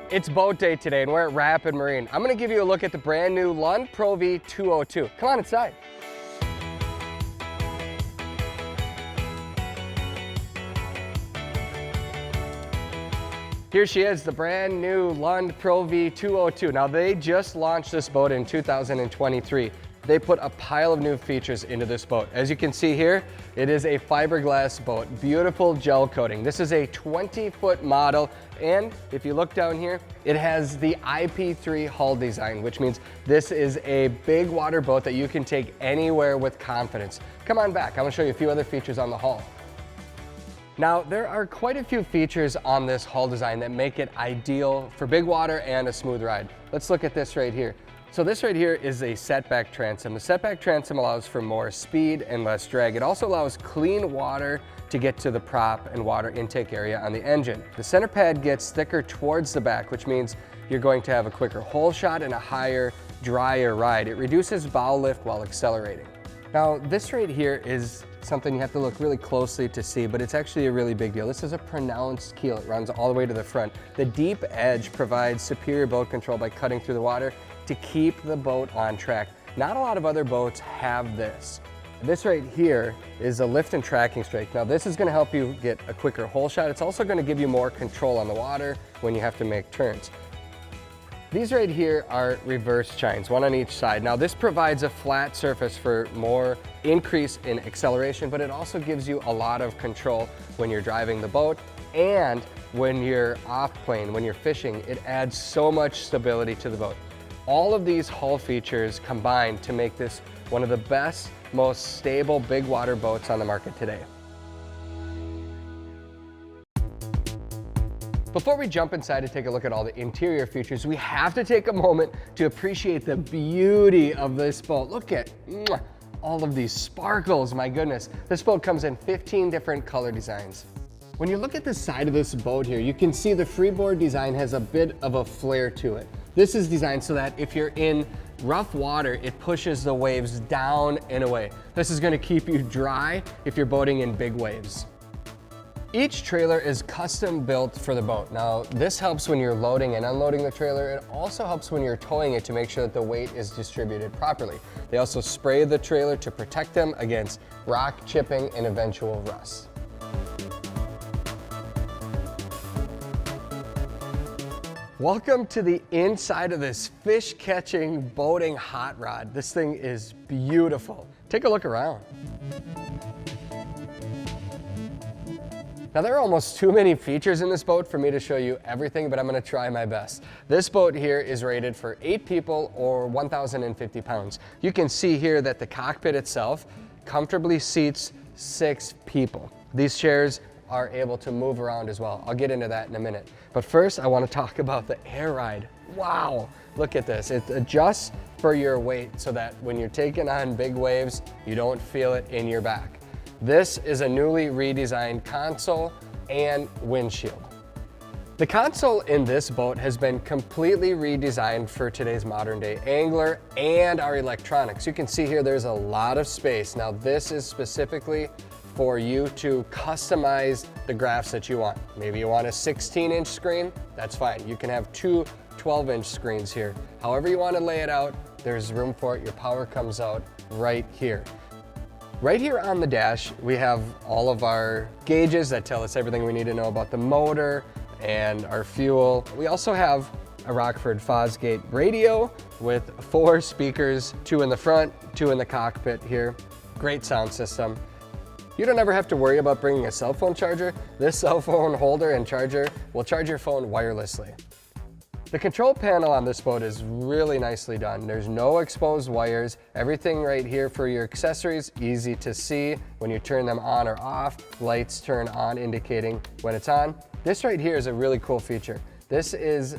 It's boat day today and we're at Rapid Marine. I'm gonna give you a look at the brand new Lund Pro V 202. Come on inside. Here she is, the brand new Lund Pro V 202. Now they just launched this boat in 2023. They put a pile of new features into this boat. As you can see here, it is a fiberglass boat, beautiful gel coating. This is a 20-foot model, and if you look down here, it has the IP3 hull design, which means this is a big water boat that you can take anywhere with confidence. Come on back, I'm gonna show you a few other features on the hull. Now, there are quite a few features on this hull design that make it ideal for big water and a smooth ride. Let's look at this right here. So this right here is a setback transom. The setback transom allows for more speed and less drag. It also allows clean water to get to the prop and water intake area on the engine. The center pad gets thicker towards the back, which means you're going to have a quicker hole shot and a higher, drier ride. It reduces bow lift while accelerating. Now, this right here is something you have to look really closely to see, but it's actually a really big deal. This is a pronounced keel. It runs all the way to the front. The deep edge provides superior boat control by cutting through the water to keep the boat on track. Not a lot of other boats have this. This right here is a lift and tracking strike. Now this is gonna help you get a quicker hole shot. It's also gonna give you more control on the water when you have to make turns. These right here are reverse chines, one on each side. Now this provides a flat surface for more increase in acceleration, but it also gives you a lot of control when you're driving the boat and when you're off plane, when you're fishing. It adds so much stability to the boat. All of these hull features combine to make this one of the best, most stable big water boats on the market today. Before we jump inside to take a look at all the interior features, we have to take a moment to appreciate the beauty of this boat. Look at all of these sparkles, my goodness. This boat comes in 15 different color designs. When you look at the side of this boat here, you can see the freeboard design has a bit of a flare to it. This is designed so that if you're in rough water, it pushes the waves down and away. This is gonna keep you dry if you're boating in big waves. Each trailer is custom built for the boat. Now, this helps when you're loading and unloading the trailer. It also helps when you're towing it to make sure that the weight is distributed properly. They also spray the trailer to protect them against rock chipping and eventual rust. Welcome to the inside of this fish catching, boating hot rod. This thing is beautiful. Take a look around. Now there are almost too many features in this boat for me to show you everything, but I'm gonna try my best. This boat here is rated for 8 people or 1,050 pounds. You can see here that the cockpit itself comfortably seats 6 people. These chairs are able to move around as well. I'll get into that in a minute. But first, I want to talk about the air ride. Wow, look at this. It adjusts for your weight so that when you're taking on big waves, you don't feel it in your back. This is a newly redesigned console and windshield. The console in this boat has been completely redesigned for today's modern day angler and our electronics. You can see here there's a lot of space. Now this is specifically for you to customize the graphs that you want. Maybe you want a 16-inch screen, that's fine. You can have 2 12-inch screens here. However you want to lay it out, there's room for it. Your power comes out right here. Right here on the dash, we have all of our gauges that tell us everything we need to know about the motor and our fuel. We also have a Rockford Fosgate radio with 4 speakers, 2 in the front, 2 in the cockpit here. Great sound system. You don't ever have to worry about bringing a cell phone charger. This cell phone holder and charger will charge your phone wirelessly. The control panel on this boat is really nicely done. There's no exposed wires. Everything right here for your accessories, easy to see. When you turn them on or off, lights turn on indicating when it's on. This right here is a really cool feature. This is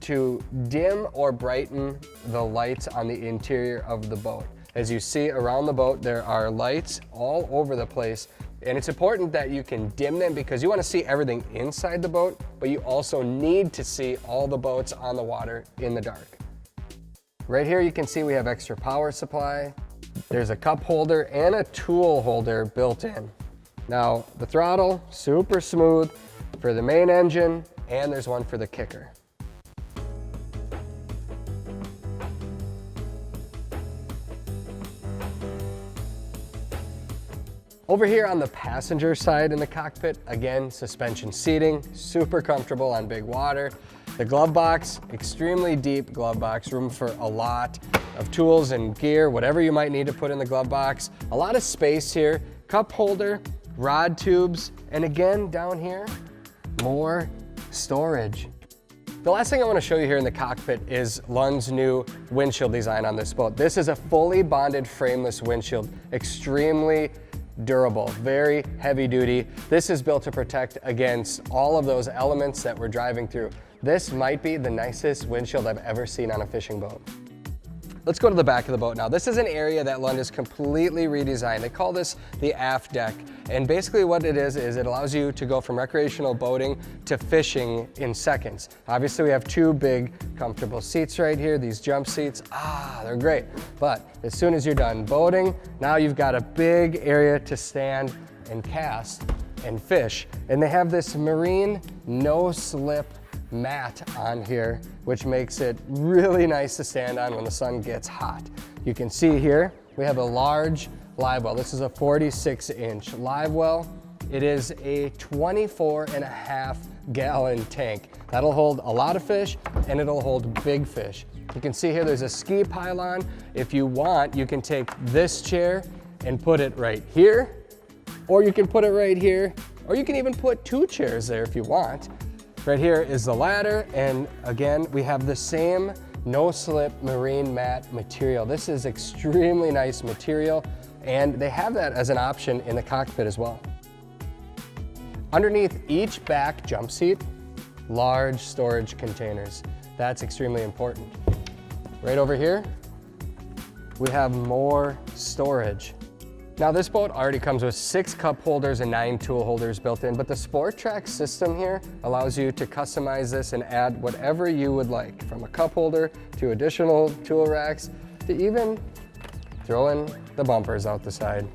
to dim or brighten the lights on the interior of the boat. As you see around the boat, there are lights all over the place, and it's important that you can dim them because you want to see everything inside the boat, but you also need to see all the boats on the water in the dark. Right here you can see we have extra power supply. There's a cup holder and a tool holder built in. Now the throttle, super smooth for the main engine, and there's one for the kicker. Over here on the passenger side in the cockpit, again, suspension seating, super comfortable on big water. The glove box, extremely deep glove box, room for a lot of tools and gear, whatever you might need to put in the glove box. A lot of space here, cup holder, rod tubes, and again, down here, more storage. The last thing I want to show you here in the cockpit is Lund's new windshield design on this boat. This is a fully bonded frameless windshield, extremely durable, very heavy duty. This is built to protect against all of those elements that we're driving through. This might be the nicest windshield I've ever seen on a fishing boat. Let's go to the back of the boat now. This is an area that Lund has completely redesigned. They call this the AFT Deck. And basically what it is it allows you to go from recreational boating to fishing in seconds. Obviously we have two big comfortable seats right here, these jump seats. They're great. But as soon as you're done boating, now you've got a big area to stand and cast and fish. And they have this marine no-slip mat on here, which makes it really nice to stand on when the sun gets hot. You can see here, we have a large live well. This is a 46-inch live well. It is a 24.5 gallon tank. That'll hold a lot of fish and it'll hold big fish. You can see here there's a ski pylon. If you want, you can take this chair and put it right here, or you can put it right here, or you can even put two chairs there if you want. Right here is the ladder, and again, we have the same no-slip marine mat material. This is extremely nice material, and they have that as an option in the cockpit as well. Underneath each back jump seat, large storage containers. That's extremely important. Right over here, we have more storage. Now this boat already comes with 6 cup holders and 9 tool holders built in, but the Sport Track system here allows you to customize this and add whatever you would like, from a cup holder to additional tool racks to even throw in the bumpers out the side.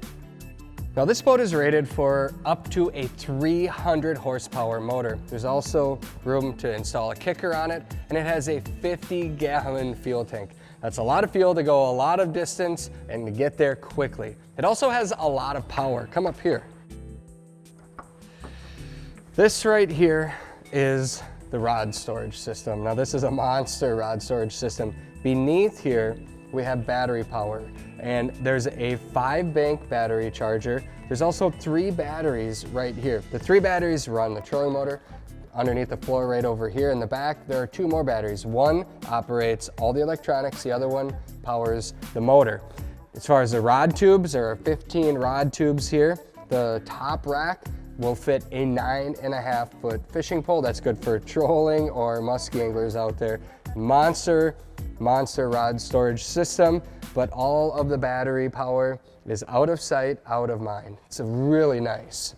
Now this boat is rated for up to a 300 horsepower motor. There's also room to install a kicker on it, and it has a 50-gallon fuel tank. That's a lot of fuel to go a lot of distance and to get there quickly. It also has a lot of power. Come up here. This right here is the rod storage system. Now this is a monster rod storage system. Beneath here, we have battery power, and there's a 5-bank battery charger. There's also 3 batteries right here. The 3 batteries run the trolling motor. Underneath the floor right over here in the back, there are 2 more batteries. One operates all the electronics, the other one powers the motor. As far as the rod tubes, there are 15 rod tubes here. The top rack will fit a 9.5-foot fishing pole. That's good for trolling or musky anglers out there. Monster rod storage system, but all of the battery power is out of sight, out of mind. It's really nice.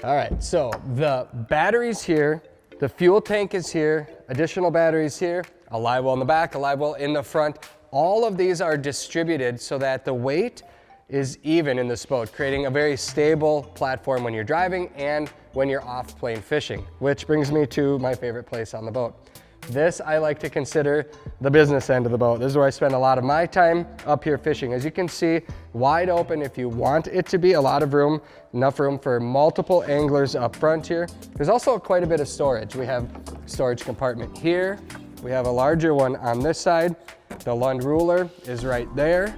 All right, so the batteries here, the fuel tank is here, additional batteries here, a live well in the back, a live well in the front. All of these are distributed so that the weight is even in this boat, creating a very stable platform when you're driving and when you're off plane fishing, which brings me to my favorite place on the boat. This I like to consider the business end of the boat. This is where I spend a lot of my time up here fishing. As you can see, wide open if you want it to be, a lot of room, enough room for multiple anglers up front here. There's also quite a bit of storage. We have storage compartment here. We have a larger one on this side. The Lund ruler is right there.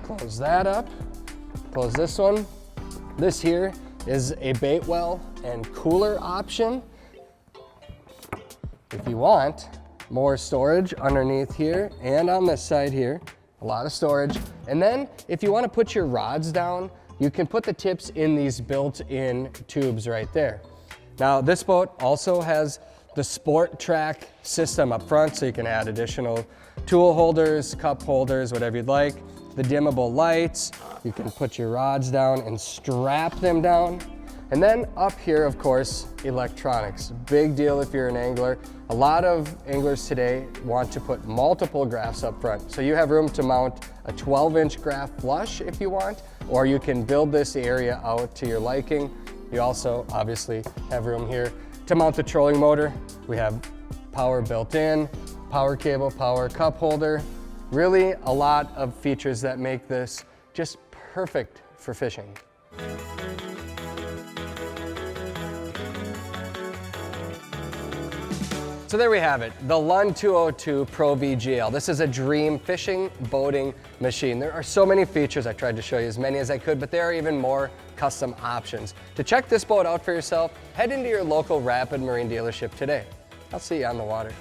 Close that up, close this one. This here is a bait well and cooler option. If you want more storage underneath here and on this side here, a lot of storage. And then if you want to put your rods down, you can put the tips in these built-in tubes right there. Now this boat also has the Sport Track system up front, so you can add additional tool holders, cup holders, whatever you'd like. The dimmable lights, you can put your rods down and strap them down. And then up here, of course, electronics. Big deal if you're an angler. A lot of anglers today want to put multiple graphs up front. So you have room to mount a 12-inch graph flush if you want, or you can build this area out to your liking. You also obviously have room here to mount the trolling motor. We have power built in, power cable, power cup holder. Really a lot of features that make this just perfect for fishing. So there we have it, the Lund 202 Pro VGL. This is a dream fishing, boating machine. There are so many features. I tried to show you as many as I could, but there are even more custom options. To check this boat out for yourself, head into your local Rapid Marine dealership today. I'll see you on the water.